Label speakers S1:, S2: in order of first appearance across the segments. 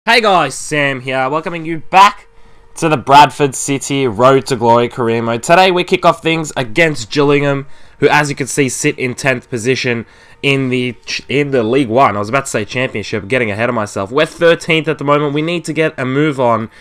S1: Hey guys, Sam here, welcoming you back to the Bradford City Road to Glory Career Mode. Today we kick off things against Gillingham, who as you can see sit in 10th position in the League 1. I was about to say Championship, getting ahead of myself. We're 13th at the moment. We need to get a move on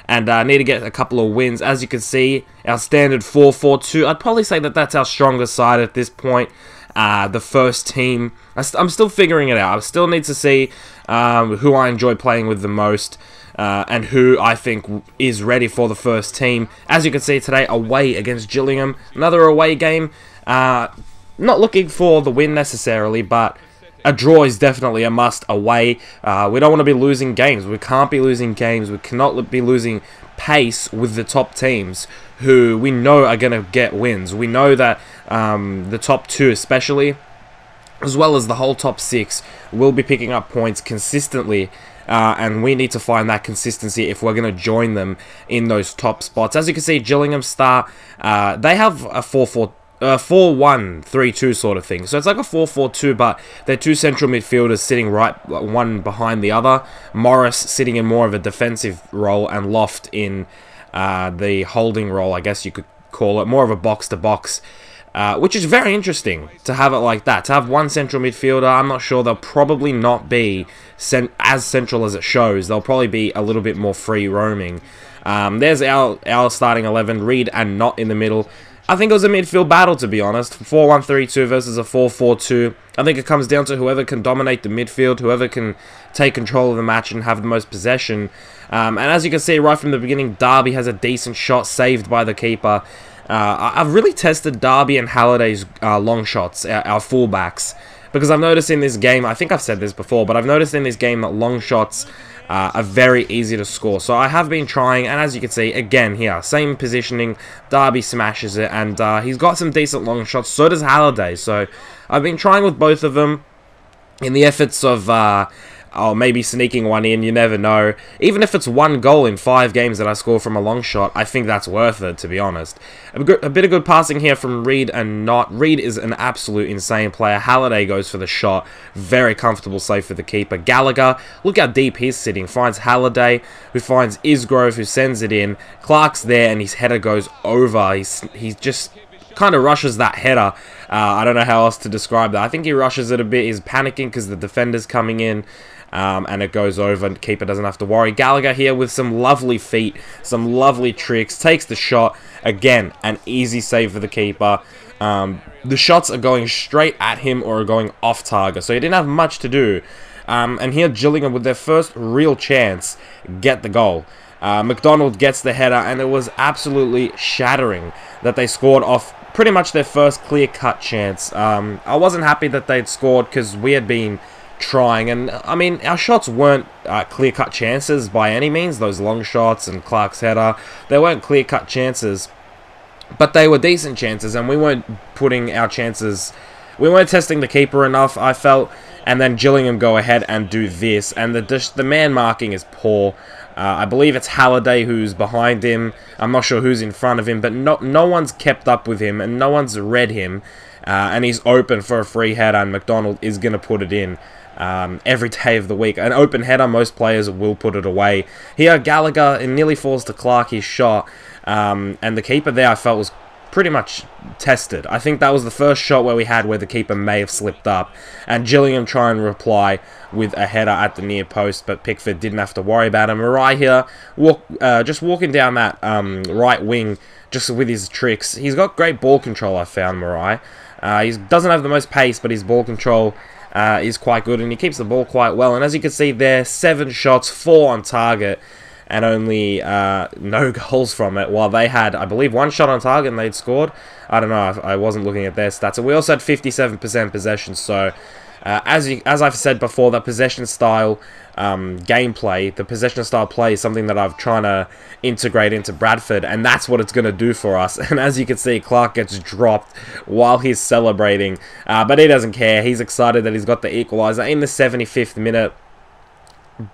S1: and need to get a couple of wins. As you can see, our standard 4-4-2, I'd probably say that that's our strongest side at this point. The first team, I'm still figuring it out. I still need to see who I enjoy playing with the most and who I think is ready for the first team. As you can see today, away against Gillingham, another away game. Not looking for the win necessarily, but a draw is definitely a must away. We don't want to be losing games. We can't be losing games. We cannot be losing pace with the top teams who we know are going to get wins. We know that the top two especially, as well as the whole top six, will be picking up points consistently, and we need to find that consistency if we're going to join them in those top spots. As you can see, Gillingham start, they have a 4-1-3-2 sort of thing. So it's like a 4-4-2, but they're two central midfielders sitting right one behind the other. Morris sitting in more of a defensive role and Loft in the holding role, I guess you could call it. More of a box-to-box, which is very interesting to have it like that. To have one central midfielder, I'm not sure, they'll probably not be as central as it shows. They'll probably be a little bit more free roaming. There's our starting 11, Reed and Not in the middle. I think it was a midfield battle, to be honest. 4-1-3-2 versus a 4-4-2. I think it comes down to whoever can dominate the midfield, whoever can take control of the match and have the most possession. And as you can see right from the beginning, Darby has a decent shot saved by the keeper. I've really tested Darby and Halliday's long shots, our fullbacks, because I've noticed in this game, I think I've said this before, but I've noticed in this game that long shots are very easy to score. So I have been trying, and as you can see, again here, same positioning, Darby smashes it, and he's got some decent long shots, so does Halliday. So I've been trying with both of them in the efforts of maybe sneaking one in, you never know. Even if it's one goal in 5 games that I score from a long shot, I think that's worth it, to be honest. A bit of good passing here from Reed and Not. Reed is an absolute insane player. Halliday goes for the shot. Very comfortable save for the keeper. Gallagher, look how deep he's sitting. Finds Halliday, who finds Isgrove, who sends it in. Clark's there, and his header goes over. He's just kind of rushes that header. I don't know how else to describe that. I think he rushes it a bit. He's panicking because the defender's coming in. And it goes over and the keeper doesn't have to worry. Gallagher here with some lovely feet, some lovely tricks, takes the shot. Again, an easy save for the keeper. The shots are going straight at him or are going off target, so he didn't have much to do. And here Gillingham, with their first real chance, get the goal. McDonald gets the header, and it was absolutely shattering that they scored off pretty much their first clear-cut chance. I wasn't happy that they'd scored because we had been trying, and I mean, our shots weren't clear-cut chances by any means. Those long shots and Clark's header, they weren't clear-cut chances, but they were decent chances, and we weren't putting our chances, we weren't testing the keeper enough, I felt. And then Gillingham go ahead and do this, and the man marking is poor. I believe it's Halliday who's behind him. I'm not sure who's in front of him, but no one's kept up with him, and no one's read him, and he's open for a free header, and McDonald is going to put it in. Every day of the week. An open header, most players will put it away. Here, Gallagher, it nearly falls to Clark, his shot. And the keeper there, I felt, was pretty much tested. I think that was the first shot where we had where the keeper may have slipped up. And Gillingham try and reply with a header at the near post, but Pickford didn't have to worry about him. Marai here, just walking down that right wing, just with his tricks. He's got great ball control, I found, Marai. He doesn't have the most pace, but his ball control is quite good, and he keeps the ball quite well. And as you can see there, 7 shots, 4 on target, and only no goals from it, while they had, I believe, 1 shot on target and they'd scored. I don't know, I wasn't looking at their stats. And we also had 57% possession, so as I've said before, that possession style gameplay, the possession style play is something that I've trying to integrate into Bradford, and that's what it's going to do for us. And as you can see, Clark gets dropped while he's celebrating, but he doesn't care. He's excited that he's got the equaliser in the 75th minute.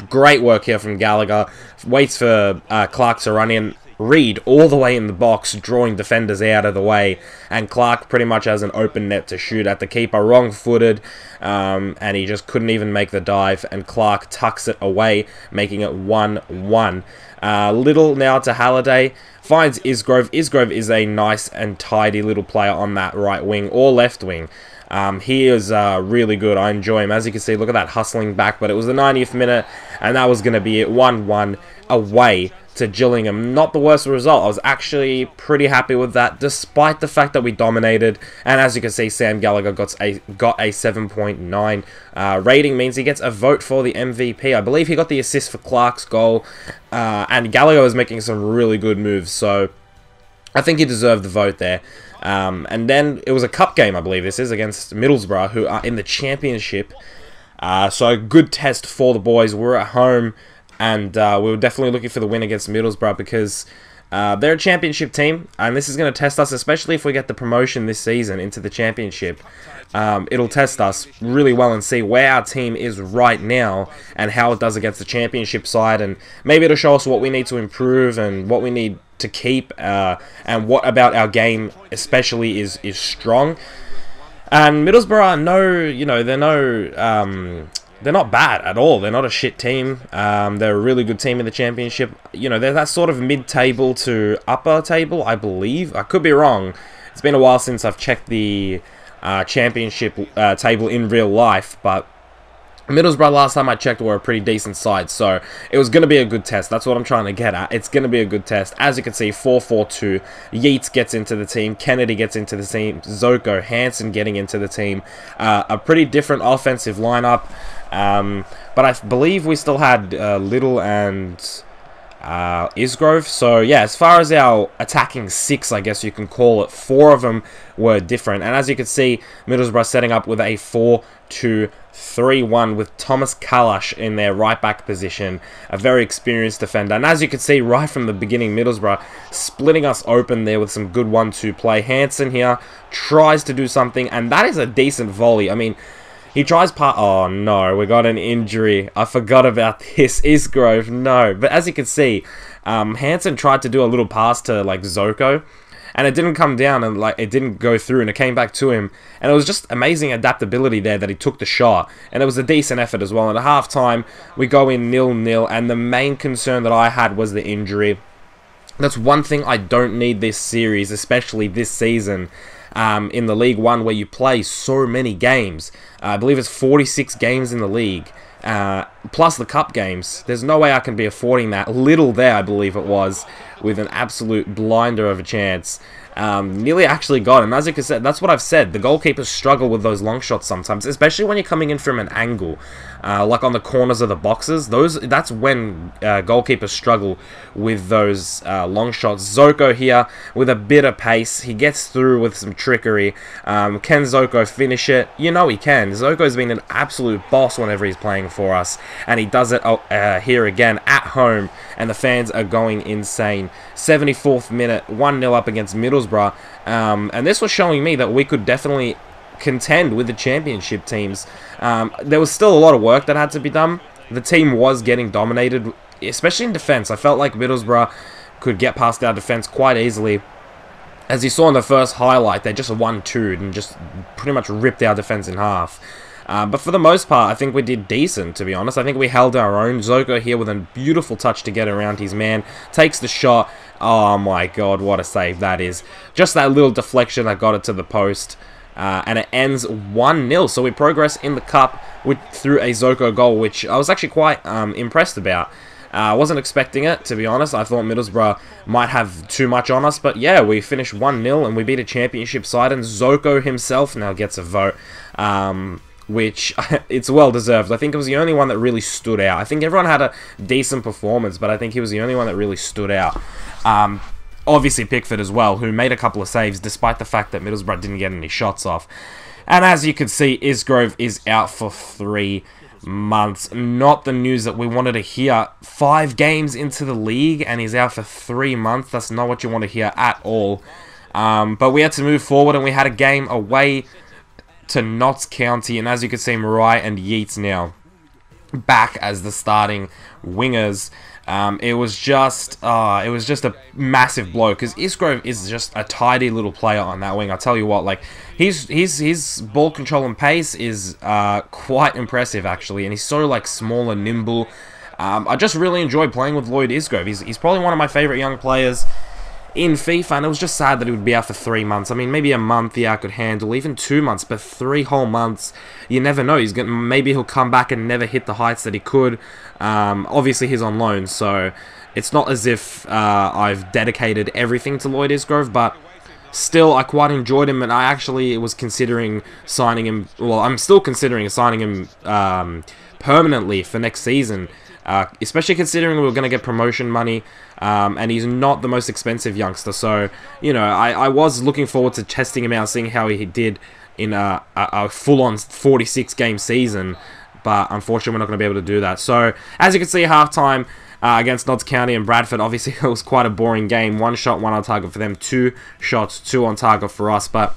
S1: Great work here from Gallagher. Waits for Clark to run in. Reed all the way in the box, drawing defenders out of the way, and Clark pretty much has an open net to shoot at the keeper, wrong-footed, and he just couldn't even make the dive, and Clark tucks it away, making it 1-1. Little now to Halliday, finds Isgrove. Isgrove is a nice and tidy little player on that right wing or left wing. He is really good. I enjoy him. As you can see, look at that hustling back, but it was the 90th minute, and that was going to be it, 1-1 away to Gillingham. Not the worst result. I was actually pretty happy with that, despite the fact that we dominated. And as you can see, Sam Gallagher got a 7.9 rating, means he gets a vote for the MVP. I believe he got the assist for Clark's goal, and Gallagher was making some really good moves, so I think he deserved the vote there. And then it was a cup game, I believe this is, against Middlesbrough, who are in the championship. So a good test for the boys. We're at home, and we were definitely looking for the win against Middlesbrough because they're a championship team, and this is going to test us, especially if we get the promotion this season into the championship. It'll test us really well and see where our team is right now and how it does against the championship side, and maybe it'll show us what we need to improve and what we need to keep, and what about our game especially is strong. And Middlesbrough, they're not bad at all. They're not a shit team. They're a really good team in the championship. They're that sort of mid-table to upper table, I believe. I could be wrong. It's been a while since I've checked the championship table in real life, but Middlesbrough, last time I checked, were a pretty decent side, so it was going to be a good test. That's what I'm trying to get at. It's going to be a good test. As you can see, 4-4-2. Yeats gets into the team. Kennedy gets into the team. Zoko, Hansen getting into the team. A pretty different offensive lineup, but I believe we still had Little and Isgrove. So yeah, as far as our attacking six, I guess you can call it, 4 of them were different. And as you can see, Middlesbrough setting up with a 4-2-3-1 with Thomas Kalash in their right back position, a very experienced defender. And as you can see right from the beginning, Middlesbrough splitting us open there with some good 1-2 play. Hansen here tries to do something, and that is a decent volley. I mean, he tries oh no, we got an injury. I forgot about this. Isgrove, no. But as you can see, Hansen tried to do a little pass to like Zoko, and it didn't come down, and like it didn't go through, and it came back to him. And it was just amazing adaptability there that he took the shot. And it was a decent effort as well. And at halftime, we go in 0-0, and the main concern that I had was the injury. That's one thing I don't need this series, especially this season. In the League One, where you play so many games. I believe it's 46 games in the league, plus the cup games. There's no way I can be affording that. Little there, I believe it was, with an absolute blinder of a chance. Nearly actually got him. As you can see, that's what I've said. The goalkeepers struggle with those long shots sometimes, especially when you're coming in from an angle, like on the corners of the boxes. That's when goalkeepers struggle with those long shots. Zoko here with a bit of pace. He gets through with some trickery. Can Zoko finish it? You know he can. Zoko's been an absolute boss whenever he's playing for us, and he does it here again at home, and the fans are going insane. 74th minute, 1-0 up against Middlesbrough. And this was showing me that we could definitely contend with the championship teams. There was still a lot of work that had to be done. The team was getting dominated, especially in defense. I felt like Middlesbrough could get past our defense quite easily. As you saw in the first highlight, they just 1-2'd and just pretty much ripped our defense in half. But for the most part, I think we did decent, to be honest. I think we held our own. Zoko here with a beautiful touch to get around his man. Takes the shot. Oh my god, what a save that is. Just that little deflection that got it to the post. And it ends 1-0. So we progress in the cup through a Zoko goal, which I was actually quite impressed about. I wasn't expecting it, to be honest. I thought Middlesbrough might have too much on us. But yeah, we finished 1-0 and we beat a championship side. And Zoko himself now gets a vote. Which it's well deserved. I think it was the only one that really stood out. I think everyone had a decent performance, but I think he was the only one that really stood out. Obviously Pickford as well, who made a couple of saves despite the fact that Middlesbrough didn't get any shots off. And as you can see, Isgrove is out for 3 months. Not the news that we wanted to hear. 5 games into the league and he's out for 3 months. That's not what you want to hear at all. But we had to move forward, and we had a game away to Notts County, and as you can see, Marai and Yeats now back as the starting wingers. It was just a massive blow, because Isgrove is just a tidy little player on that wing. I tell you what, like his ball control and pace is quite impressive actually, and he's so like small and nimble. I just really enjoy playing with Lloyd Isgrove. He's probably one of my favorite young players in FIFA, and it was just sad that he would be out for 3 months. I mean, maybe a month, yeah, I could handle, even 2 months, but 3 whole months, you never know. Maybe he'll come back and never hit the heights that he could. Obviously, he's on loan, so it's not as if I've dedicated everything to Lloyd Isgrove, but still, I quite enjoyed him, and I actually was considering signing him. Well, I'm still considering signing him permanently for next season. Especially considering we're going to get promotion money, and he's not the most expensive youngster, so, you know, I was looking forward to testing him out, seeing how he did in a full-on 46-game season, but unfortunately we're not going to be able to do that. So, as you can see, halftime against Notts County and Bradford, obviously it was quite a boring game. 1 shot, 1 on target for them, 2 shots, 2 on target for us, but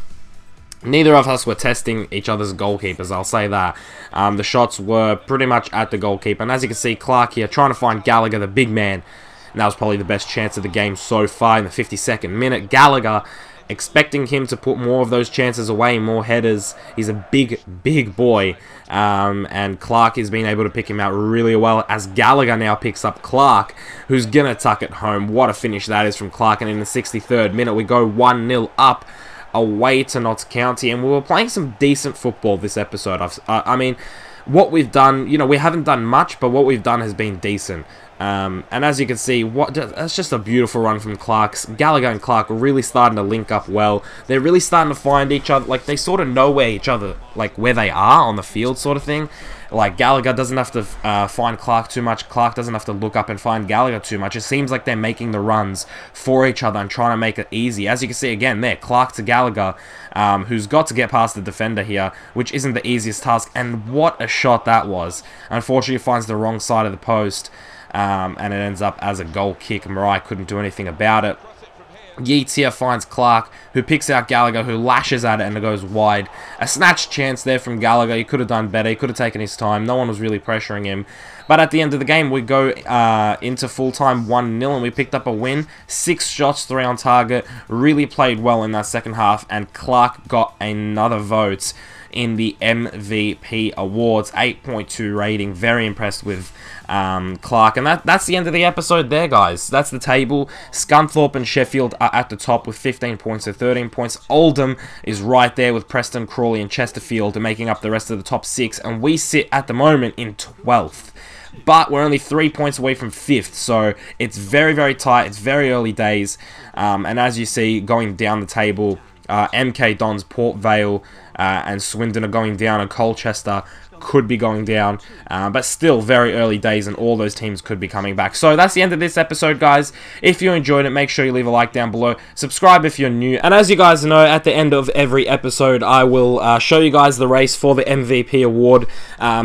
S1: neither of us were testing each other's goalkeepers, I'll say that. The shots were pretty much at the goalkeeper. And as you can see, Clark here trying to find Gallagher, the big man. And that was probably the best chance of the game so far in the 52nd minute. Gallagher, expecting him to put more of those chances away, more headers. He's a big, big boy. And Clark has been able to pick him out really well, as Gallagher now picks up Clark, who's going to tuck it home. What a finish that is from Clark. And in the 63rd minute, we go 1-0 up away to Notts County, and we were playing some decent football this episode. I mean, what we've done, you know, we haven't done much, but what we've done has been decent. And as you can see, that's just a beautiful run from Clark's. Gallagher and Clark are really starting to link up well. They're really starting to find each other. Like, they sort of know where each other, like, where they are on the field sort of thing. Like, Gallagher doesn't have to find Clark too much. Clark doesn't have to look up and find Gallagher too much. It seems like they're making the runs for each other and trying to make it easy. As you can see again there, Clark to Gallagher, who's got to get past the defender here, which isn't the easiest task. And what a shot that was. Unfortunately, it finds the wrong side of the post, and it ends up as a goal kick. Marai couldn't do anything about it. Yeats here finds Clark, who picks out Gallagher, who lashes at it, and it goes wide. A snatched chance there from Gallagher. He could have done better. He could have taken his time. No one was really pressuring him. But at the end of the game, we go into full-time 1-0, and we picked up a win. 6 shots, 3 on target. Really played well in that second half, and Clark got another vote in the MVP awards. 8.2 rating. Very impressed with Clark. And that's the end of the episode there, guys. That's the table. Scunthorpe and Sheffield are at the top with 15 points to 13 points. Oldham is right there with Preston, Crawley and Chesterfield making up the rest of the top 6. And we sit at the moment in 12th. But we're only 3 points away from 5th, so it's very, very tight. It's very early days. And as you see, going down the table, MK Dons, Port Vale, and Swindon are going down, and Colchester could be going down, but still very early days, and all those teams could be coming back. So that's the end of this episode, guys. If you enjoyed it, make sure you leave a like down below, subscribe if you're new, and as you guys know, at the end of every episode I will show you guys the race for the MVP award,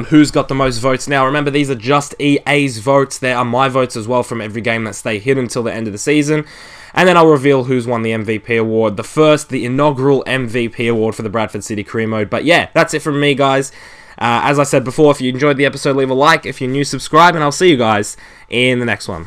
S1: who's got the most votes. Now remember, these are just EA's votes. There are my votes as well from every game that stay hidden until the end of the season. And then I'll reveal who's won the MVP award. The inaugural MVP award for the Bradford City Career Mode. But yeah, that's it from me, guys. As I said before, if you enjoyed the episode, leave a like. If you're new, subscribe, and I'll see you guys in the next one.